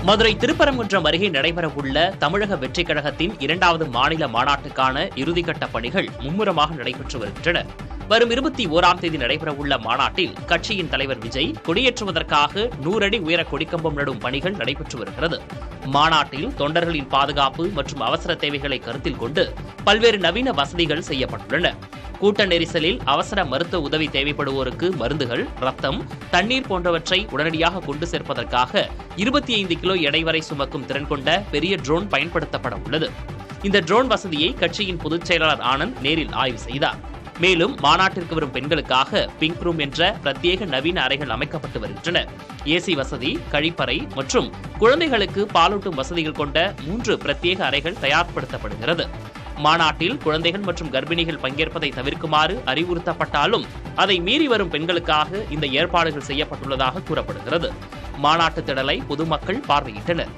மதுரை திருப்பரங்குன்றம் அருகே நடைபெறவுள்ள தமிழக வெற்றிக் கழகத்தின் 2வது மாநில மாநாட்டுக்கான இறுதிக்கட்ட பணிகள் மும்முரமாக நடைபெற்று வருகின்றன. வரும் 21ஆம் தேதி நடைபெறவுள்ள மாநாட்டில் கட்சியின் தலைவர் விஜய் கொடியேற்றுவதற்காக 100 அடி உயர கொடிக்கம்பம் நடும் பணிகள் நடைபெற்று வருகிறது. மாநாட்டில் தொண்டர்களின் பாதுகாப்பு மற்றும் அவசர தேவைகளை கருத்தில் கொண்டு பல்வேறு நவீன வசதிகள் செய்யப்பட்டுள்ளன. கூட்ட நெரிசலில் அவசர மருத்துவ உதவி தேவைப்படுவோருக்கு மருந்துகள், ரத்தம், தண்ணீர் போன்றவற்றை உடனடியாக கொண்டு சேர்ப்பதற்காக 25 கிலோ எடை வரை சுமக்கும் திறன் கொண்ட பெரிய ட்ரோன் பயன்படுத்தப்பட உள்ளது. இந்த ட்ரோன் வசதியை கட்சியின் பொதுச் செயலாளர் ஆனந்த் நேரில் ஆய்வு செய்தார். மேலும் மாநாட்டிற்கு வரும் பெண்களுக்காக பிங்க் ரூம் என்ற பிரத்யேக நவீன அறைகள் அமைக்கப்பட்டு வருகின்றன. ஏசி வசதி, கழிப்பறை மற்றும் குழந்தைகளுக்கு பாலூட்டும் வசதிகள் கொண்ட 3 பிரத்யேக அறைகள் தயார்படுத்தப்படுகிறது. மாநாட்டில் குழந்தைகள் மற்றும் கர்ப்பிணிகள் பங்கேற்பதை தவிர்க்குமாறு அறிவுறுத்தப்பட்டாலும் அதை மீறி வரும் பெண்களுக்காக இந்த ஏற்பாடுகள் செய்யப்பட்டுள்ளதாக கூறப்படுகிறது. மாநாட்டு திடலை பொதுமக்கள் பார்வையிட்டனர்.